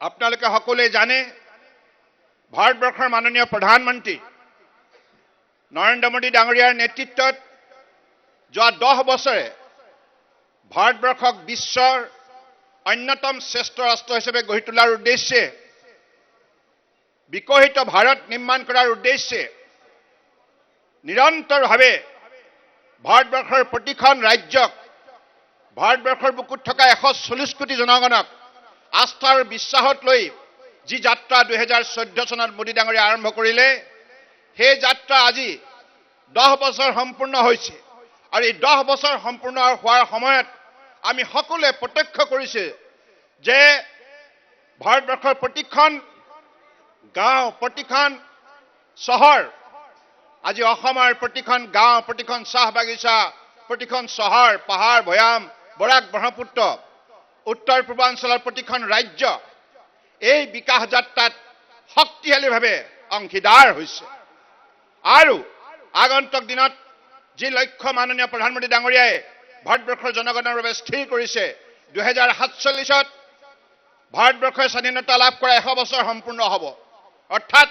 আপোনালোকে সকলোৱে জানে ভাৰতবৰ্ষৰ মাননীয় প্ৰধানমন্ত্ৰী নৰেন্দ্ৰ মোদী ডাঙৰীয়াৰ নেতৃত্বত যোৱা 10 বছৰে ভাৰতবৰ্ষক বিশ্বৰ অন্যতম শ্ৰেষ্ঠ ৰাষ্ট্ৰ হিচাপে গঢ়ি তোলাৰ উদ্দেশ্যে বিকশিত ভাৰত নিৰ্মাণ কৰাৰ উদ্দেশ্যে নিৰন্তৰভাৱে ভাৰতবৰ্ষৰ প্ৰতিখন ৰাজ্যক ভাৰতবৰ্ষৰ বুকুত থকা 140 কোটি জনগণক আস্থা আৰু বিশ্বাসত লৈ যি যাত্ৰা 2014 চনত মোদী ডাঙৰীয়া আৰম্ভ কৰিলে সেই যাত্ৰা আজি 10 বছৰ সম্পূৰ্ণ হৈছে আৰু এই 10 বছৰ সম্পূৰ্ণ হোৱাৰ সময়ত আমি সকলোৱে প্ৰত্যক্ষ কৰিছে যে ভাৰতবৰ্ষৰ প্ৰতিখন গাঁও প্ৰতিখন চহৰ আজি অসমৰ প্ৰতিখন গাঁও প্ৰতিখন চাহ বাগিচা প্ৰতিখন চহৰ পাহাৰ ভৈয়াম বৰাক ব্ৰহ্মপুত্ৰ উত্তৰ পূৰ্বাঞ্চলৰ প্ৰতিখন ৰাজ্য এই বিকাশ যাত্ৰাত শক্তিশালীভাৱে অংশীদাৰ হৈছে আৰু আগন্তুক দিনত যি লক্ষ্য মাননীয় প্ৰধানমন্ত্ৰী ডাঙৰীয়াই ভাৰতবৰ্ষৰ জনগণৰ বাবে স্থিৰ কৰিছে 2047ত ভাৰতবৰ্ষৰ স্বাধীনতা লাভ কৰা 100 বছৰ সম্পূৰ্ণ হ'ব অৰ্থাৎ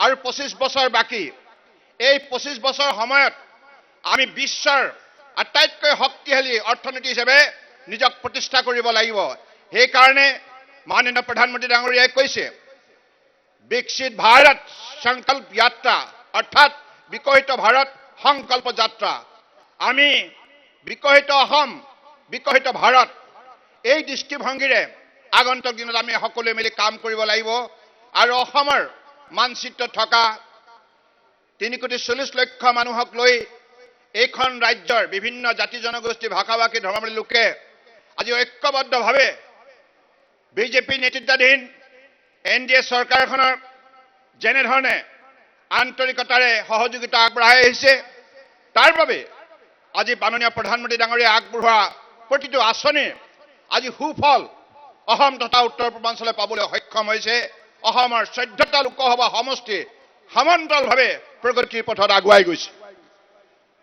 আৰু 25 বছৰ বাকি এই 25 বছৰ সময়ত আমি বিশ্বৰ আটাইতকৈ শক্তিশালী অৰ্থনীতি হিচাপে নিজক প্ৰতিষ্ঠা কৰিব লাগিব সেই কাৰণে মাননীয় প্ৰধানমন্ত্ৰী ডাঙৰীয়াই কৈছে বিকশিত ভাৰত সংকল্প যাত্ৰা অৰ্থাৎ বিকশিত ভাৰত সংকল্প যাত্ৰা আমি বিকশিত অসম বিকশিত ভাৰত এই দৃষ্টিভংগীৰে আগন্তুক দিনত আমি সকলোৱে মিলি কাম কৰিব লাগিব আৰু অসমৰ মানচিত্ৰত থকা 3.40 কোটি মানুহক লৈ এইখন ৰাজ্যৰ বিভিন্ন জাতি জনগোষ্ঠী ভাষা-ভাষী ধৰ্মাৱলম্বী লোকে আজি ঐক্যবদ্ধভাৱে বিজেপি নেতৃত্বাধীন এনডিএ চৰকাৰখনৰ যেনেধৰণে আন্তৰিকতাৰে সহযোগিতা আগবঢ়াই আহিছে তাৰ বাবে আজি মাননীয় প্ৰধানমন্ত্ৰী ডাঙৰীয়াই আগবঢ়োৱা প্ৰতিটো আঁচনিৰ আজি সুফল অসম তথা উত্তৰ পূৰ্বাঞ্চলে পাবলৈ সক্ষম হৈছে অসমৰ 14টা লোকসভা সমষ্টি সমান্তৰালভাৱে প্ৰগতিৰ পথত আগুৱাই গৈছে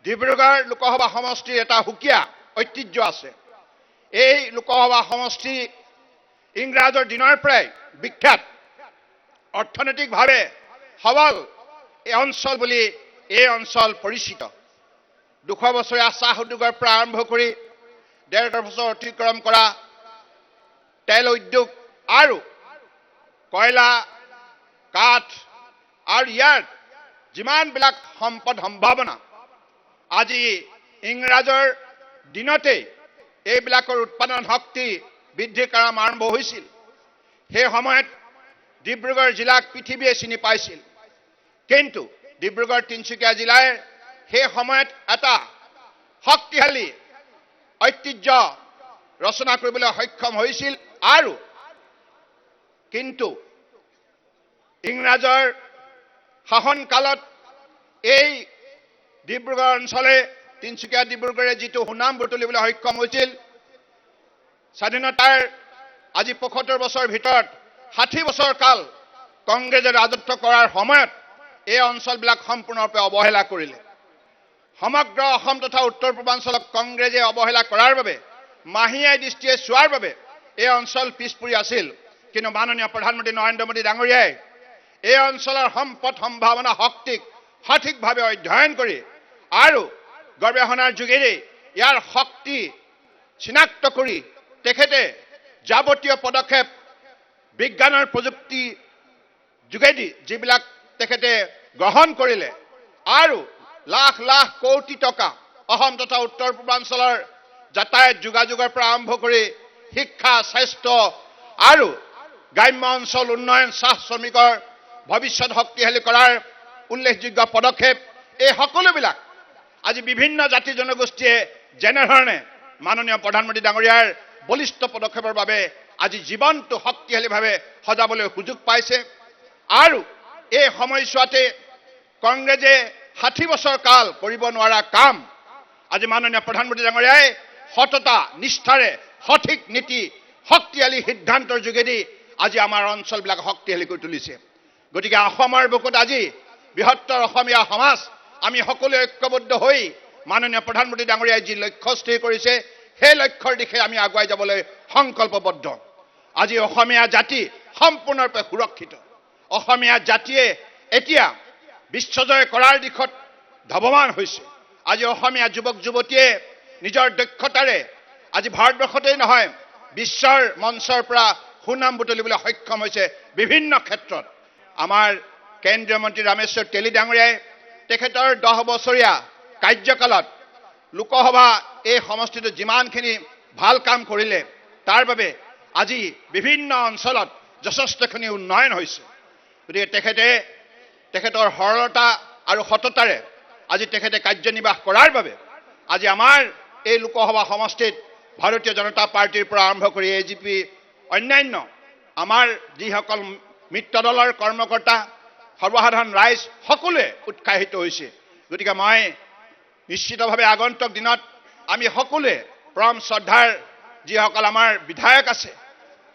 ডিব্ৰুগড় লোকসভা সমষ্টিৰ এটা সুকীয়া ঐতিহ্য আছে এই লোকসভা সমষ্টি ইংৰাজৰ দিনৰ পৰাই বিখ্যাত অৰ্থনৈতিকভাৱে সবল এই অঞ্চল বুলি এই অঞ্চল পৰিচিত 200 বছৰীয়া চাহ উদ্যোগৰ পৰা আৰম্ভ কৰি 150 বছৰ অতিক্ৰম কৰা তেল উদ্যোগ আৰু কয়লা কাঠ আৰু ইয়াৰ যিমানবিলাক সম্পদ সম্ভাৱনা আজি ইংৰাজৰ দিনতে এইবিলাকৰ উৎপাদন শক্তি বৃদ্ধি কৰা আৰম্ভ হৈছিল সেই সময়ত ডিব্ৰুগড় জিলাক পৃথিৱীয়ে চিনি পাইছিল কিন্তু ডিব্ৰুগড় তিনিচুকীয়া জিলাৰ সেই সময়ত এটা শক্তিশালী ঐতিহ্য ৰচনা কৰিবলৈ সক্ষম হৈছিল আৰু কিন্তু ইংৰাজৰ শাসনকালত এই ডিব্ৰুগড় অঞ্চলে তিনিচুকীয়া ডিব্ৰুগড়ে যিটো সুনাম বুটলিবলৈ সক্ষম হৈছিল স্বাধীনতাৰ আজি 75 বছৰ ভিতৰত 60 বছৰ কাল কংগ্ৰেছে ৰাজত্ব কৰাৰ সময়ত এই অঞ্চলবিলাক সম্পূৰ্ণৰূপে অৱহেলা কৰিলে সমগ্ৰ অসম তথা উত্তৰ পূৰ্বাঞ্চলক কংগ্ৰেছে অৱহেলা কৰাৰ বাবে মাহিয়াই দৃষ্টিৰে চোৱাৰ বাবে এই অঞ্চল পিছপৰি আছিল কিন্তু মাননীয় প্ৰধানমন্ত্ৰী নৰেন্দ্ৰ মোদী ডাঙৰীয়াই এই অঞ্চলৰ সম্পদ সম্ভাৱনা শক্তিক সঠিকভাৱে অধ্যয়ন কৰি আৰু গৱেষণাৰ যোগেৰে ইয়াৰ শক্তি চিনাক্ত কৰি তেখেতে যাৱতীয় পদক্ষেপ বিজ্ঞানৰ প্ৰযুক্তি যোগেদি যিবিলাক তেখেতে গ্ৰহণ কৰিলে আৰু লাখ লাখ কোটি টকা অসম তথা উত্তৰ পূৰ্বাঞ্চলৰ যাতায়াত যোগাযোগৰ পৰা আৰম্ভ কৰি শিক্ষা স্বাস্থ্য আৰু গ্ৰাম্য অঞ্চল উন্নয়ন চাহ শ্ৰমিকৰ ভৱিষ্যত শক্তিশালী কৰাৰ উল্লেখযোগ্য পদক্ষেপ এই সকলোবিলাক আজি বিভিন্ন জাতি জনগোষ্ঠীয়ে যেনেধৰণে মাননীয় প্ৰধানমন্ত্ৰী ডাঙৰীয়াৰ বলিষ্ঠ পদক্ষেপৰ বাবে আজি জীৱনটো শক্তিশালীভাৱে সজাবলৈ সুযোগ পাইছে আৰু এই সময়ছোৱাতে কংগ্ৰেছে 60 বছৰ কাল কৰিব নোৱাৰা কাম আজি মাননীয় প্ৰধানমন্ত্ৰী ডাঙৰীয়াই সততা নিষ্ঠাৰে সঠিক নীতি শক্তিশালী সিদ্ধান্তৰ যোগেদি আজি আমাৰ অঞ্চলবিলাক শক্তিশালী কৰি তুলিছে গতিকে অসমৰ বুকুত আজি বৃহত্তৰ অসমীয়া সমাজ আমি সকলোৱে ঐক্যবদ্ধ হৈ মাননীয় প্ৰধানমন্ত্ৰী ডাঙৰীয়াই যি লক্ষ্য স্থিৰ কৰিছে সেই লক্ষ্যৰ দিশে আমি আগুৱাই যাবলৈ সংকল্পবদ্ধ আজি অসমীয়া জাতি সম্পূৰ্ণৰূপে সুৰক্ষিত। অসমীয়া জাতিয়ে এতিয়া বিশ্বজয় কৰাৰ দিশত ধাৱমান হৈছে। আজি অসমীয়া যুৱক যুৱতীয়ে নিজৰ দক্ষতাৰে আজি ভাৰতবৰ্ষতেই নহয় বিশ্বৰ মঞ্চৰ পৰা সুনাম বুটলিবলৈ সক্ষম হৈছে বিভিন্ন ক্ষেত্ৰত। আমাৰ কেন্দ্ৰীয় মন্ত্ৰী ৰামেশ্বৰ তেলী ডাঙৰীয়াই তেখেতৰ 10 বছৰীয়া কাৰ্যকালত লোকসভা এই সমষ্টিটো যিমানখিনি ভাল কাম কৰিলে তাৰ বাবে আজি বিভিন্ন অঞ্চলত যথেষ্টখিনি উন্নয়ন হৈছে। গতিকে তেখেতৰ সৰলতা আৰু সততাৰে আজি তেখেতে কাৰ্যনিৰ্বাহ কৰাৰ বাবে আজি আমাৰ এই লোকসভা সমষ্টিত ভাৰতীয় জনতা পাৰ্টিৰ পৰা আৰম্ভ কৰি AGP অন্যান্য আমাৰ যিসকল মিত্ৰ দলৰ কৰ্মকৰ্তা সৰ্বসাধাৰণ ৰাইজ সকলোৱে উৎসাহিত হৈছে। গতিকে মই নিশ্চিতভাৱে আগন্তুক দিনত আমি সকলোৱে পৰম শ্ৰদ্ধাৰ যিসকল আমাৰ বিধায়ক আছে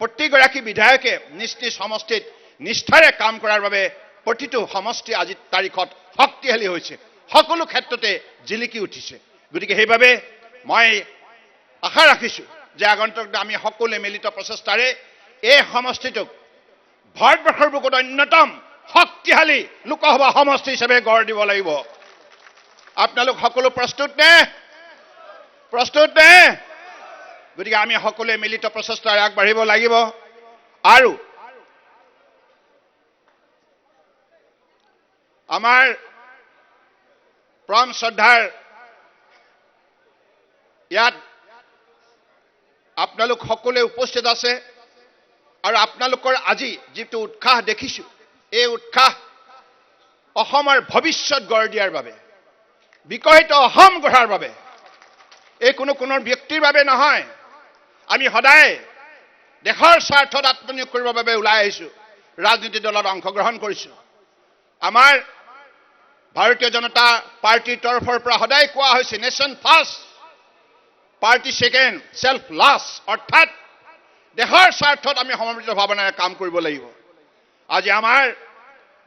প্ৰতিগৰাকী বিধায়কে নিজ নিজ সমষ্টিত নিষ্ঠাৰে কাম কৰাৰ বাবে প্ৰতিটো সমষ্টি আজি তাৰিখত শক্তিশালী হৈছে, সকলো ক্ষেত্ৰতে জিলিকি উঠিছে। গতিকে সেইবাবে মই আশা ৰাখিছোঁ যে আগন্তুক আমি সকলোৱে মিলিত প্ৰচেষ্টাৰে এই সমষ্টিটোক ভাৰতবৰ্ষৰ বুকুত অন্যতম শক্তিশালী লোকসভা সমষ্টি হিচাপে গঢ় দিব লাগিব। আপোনালোক সকলো প্ৰস্তুত নে? প্ৰস্তুত নে? গতিকে আমি সকলোৱে মিলিত প্ৰচেষ্টাৰে আগবাঢ়িব লাগিব। আৰু আমাৰ পৰম শ্ৰদ্ধাৰ ইয়াত আপোনালোক সকলোৱে উপস্থিত আছে আৰু আপোনালোকৰ আজি যিটো উৎসাহ দেখিছোঁ এই উৎসাহ অসমৰ ভৱিষ্যত গঢ় দিয়াৰ বাবে, বিকশিত অসম গঢ়াৰ বাবে, এই কোনো ব্যক্তিৰ বাবে নহয়। আমি সদায় দেশৰ স্বাৰ্থত আত্মনিয়োগ কৰিবৰ বাবে ওলাই আহিছোঁ, ৰাজনীতি দলত অংশগ্ৰহণ কৰিছোঁ। আমাৰ ভাৰতীয় জনতা পাৰ্টিৰ তৰফৰ পৰা সদায় কোৱা হৈছে nation first, party second, self last, অৰ্থাৎ দেশৰ স্বাৰ্থত আমি সমৰ্পিত ভাৱনাৰে কাম কৰিব লাগিব। আজি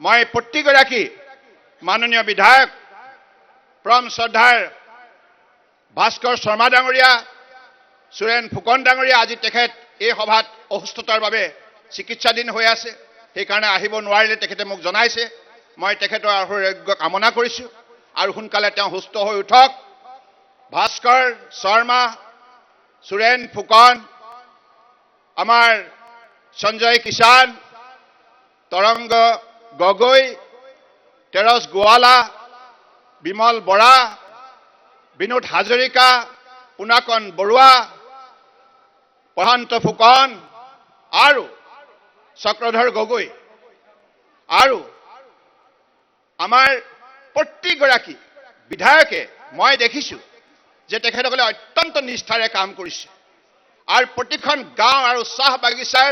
মই প্ৰতিগৰাকী মাননীয় বিধায়ক পৰম শ্ৰদ্ধাৰ ভাস্কৰ শৰ্মা ডাঙৰীয়া, সুৰেন ফুকন ডাঙৰীয়া, আজি তেখেত এই সভাত অসুস্থতাৰ বাবে চিকিৎসাধীন হৈ আছে, সেইকাৰণে আহিব নোৱাৰিলে তেখেতে মোক জনাইছে। মই তেখেতৰ আৰোগ্য কামনা কৰিছোঁ আৰু সোনকালে তেওঁ সুস্থ হৈ উঠক। ভাস্কৰ শৰ্মা, সুৰেন ফুকন, আমাৰ সঞ্জয় কিষাণ, তৰংগ গগৈ, তেৰছ গোৱালা, বিমল বৰা, বিনোদ হাজৰিকা, পুনাকন বৰুৱা, প্ৰশান্ত ফুকন আৰু চক্ৰধৰ গগৈ আৰু আমাৰ প্ৰতিগৰাকী বিধায়কে মই দেখিছোঁ যে তেখেতসকলে অত্যন্ত নিষ্ঠাৰে কাম কৰিছে আৰু প্ৰতিখন গাঁও আৰু চাহ বাগিচাৰ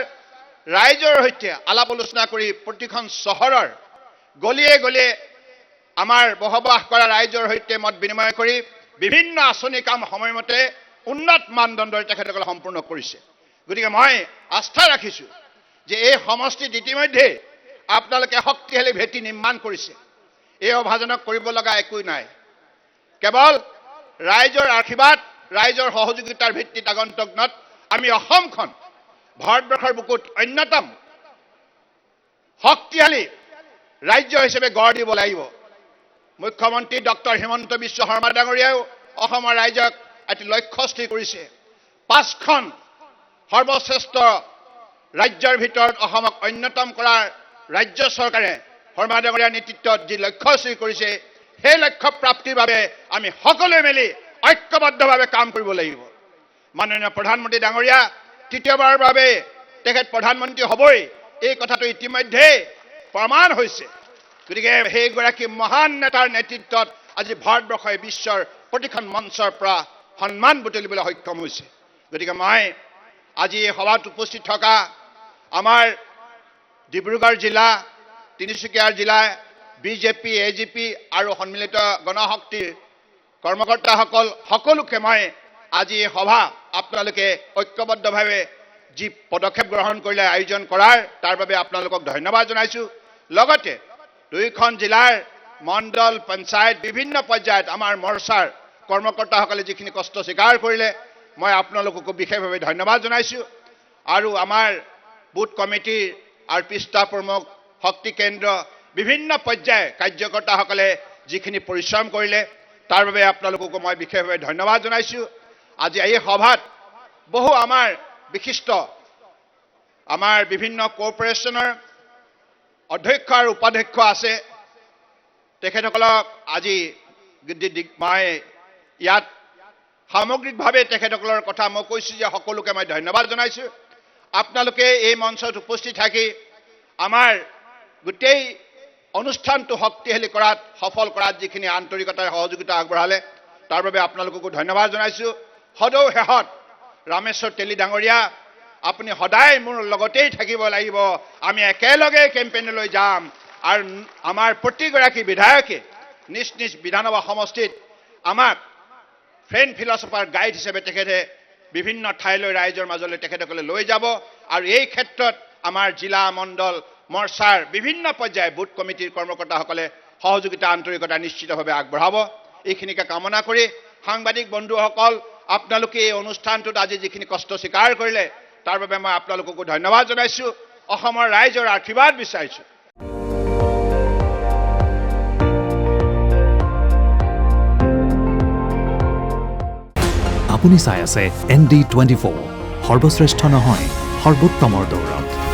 ৰাইজৰ সৈতে আলাপ আলোচনা কৰি প্ৰতিখন চহৰৰ গলিয়ে গলিয়ে আমাৰ বসবাস কৰা ৰাইজৰ সৈতে মত বিনিময় কৰি বিভিন্ন আঁচনি কাম সময়মতে উন্নত মানদণ্ডৰে তেখেতসকলে সম্পূৰ্ণ কৰিছে। গতিকে মই আস্থা ৰাখিছোঁ যে এই সমষ্টিত ইতিমধ্যে আপোনালোকে শক্তিশালী ভেটি নিৰ্মাণ কৰিছে। এই অভাজনক কৰিব লগা একো নাই, কেৱল ৰাইজৰ আশীৰ্বাদ, ৰাইজৰ সহযোগিতাৰ ভিত্তিত আগন্তুক দিনত আমি অসমখন ভাৰতবৰ্ষৰ বুকুত অন্যতম শক্তিশালী ৰাজ্য হিচাপে গঢ় দিব লাগিব। মুখ্যমন্ত্ৰী ডক্টৰ হিমন্ত বিশ্ব শৰ্মা ডাঙৰীয়াও অসমৰ ৰাইজক এটি লক্ষ্য স্থিৰ কৰিছে। 5খন সৰ্বশ্ৰেষ্ঠ ৰাজ্যৰ ভিতৰত অসমক অন্যতম কৰাৰ ৰাজ্য চৰকাৰে শৰ্মা ডাঙৰীয়াৰ নেতৃত্বত যি লক্ষ্য স্থিৰ কৰিছে সেই লক্ষ্য প্ৰাপ্তিৰ বাবে আমি সকলোৱে মিলি ঐক্যবদ্ধভাৱে কাম কৰিব লাগিব। মাননীয় প্ৰধানমন্ত্ৰী ডাঙৰীয়া তৃতীয়বাৰৰ বাবে তেখেত প্ৰধানমন্ত্ৰী হ'বই, এই কথাটো ইতিমধ্যে প্ৰমাণ হৈছে। গতিকে সেইগৰাকী মহান নেতাৰ নেতৃত্বত আজি ভাৰতবৰ্ষই বিশ্বৰ প্ৰতিখন মঞ্চৰ পৰা সন্মান বুটলিবলৈ সক্ষম হৈছে। গতিকে মই আজি এই সভাত উপস্থিত থকা আমাৰ ডিব্ৰুগড় জিলা, তিনিচুকীয়া জিলা বিজেপি, AGP আৰু সন্মিলিত গণশক্তিৰ কৰ্মকৰ্তাসকল সকলোকে মই আজি এই সভা আপোনালোকে ঐক্যবদ্ধভাৱে যি পদক্ষেপ গ্ৰহণ কৰিলে আয়োজন কৰাৰ তাৰ বাবে আপোনালোকক ধন্যবাদ জনাইছোঁ। লগতে 2খন জিলাৰ মণ্ডল, পঞ্চায়ত, বিভিন্ন পৰ্যায়ত আমাৰ মৰ্চাৰ কৰ্মকৰ্তাসকলে যিখিনি কষ্ট স্বীকাৰ কৰিলে মই আপোনালোককো বিশেষভাৱে ধন্যবাদ জনাইছোঁ। আৰু আমাৰ বুথ কমিটিৰ আৰু পিষ্টা প্ৰমুখ শক্তি কেন্দ্ৰ বিভিন্ন পৰ্যায়ৰ কাৰ্যকৰ্তাসকলে যিখিনি পৰিশ্ৰম কৰিলে তাৰ বাবে আপোনালোককো মই বিশেষভাৱে ধন্যবাদ জনাইছোঁ। আজি এই সভাত বহু আমাৰ বিশিষ্ট আমাৰ বিভিন্ন কৰ্পোৰেশ্যনৰ অধ্যক্ষ আৰু উপাধ্যক্ষ আছে। তেখেতসকলক আজি মই ইয়াত সামগ্ৰিকভাৱে তেখেতসকলৰ কথা মই কৈছোঁ যে সকলোকে মই ধন্যবাদ জনাইছোঁ। আপোনালোকে এই মঞ্চত উপস্থিত থাকি আমাৰ গোটেই অনুষ্ঠানটো শক্তিশালী কৰাত সফল কৰাত যিখিনি আন্তৰিকতাৰ সহযোগিতা আগবঢ়ালে তাৰ বাবে আপোনালোককো ধন্যবাদ জনাইছোঁ। সদৌ শেষত ৰামেশ্বৰ তেলী ডাঙৰীয়া আপুনি সদায় মোৰ লগতেই থাকিব লাগিব। আমি একেলগে কেম্পেইনলৈ যাম আৰু আমাৰ প্ৰতিগৰাকী বিধায়কে নিজ নিজ বিধানসভা সমষ্টিত আমাক ফ্ৰেণ্ড ফিলচফাৰ গাইড হিচাপে তেখেতে বিভিন্ন ঠাইলৈ ৰাইজৰ মাজলৈ তেখেতসকলে লৈ যাব আৰু এই ক্ষেত্ৰত আমাৰ জিলা মণ্ডল মৰ্চাৰ বিভিন্ন পৰ্যায়ৰ বুথ কমিটিৰ কৰ্মকৰ্তাসকলে সহযোগিতা আন্তৰিকতা নিশ্চিতভাৱে আগবঢ়াব। এইখিনিকে কামনা কৰি সাংবাদিক বন্ধুসকল আপোনালোকে এই অনুষ্ঠানটোত আজি যিখিনি কষ্ট স্বীকাৰ কৰিলে তাৰ বাবে মই আপোনালোককো ধন্যবাদ জনাইছোঁ। অসমৰ ৰাইজৰ আশীৰ্বাদ বিচাৰিছোঁ। আপুনি চাই আছে ND24 সৰ্বশ্ৰেষ্ঠ নহয় সৰ্বোত্তমৰ দৌৰত।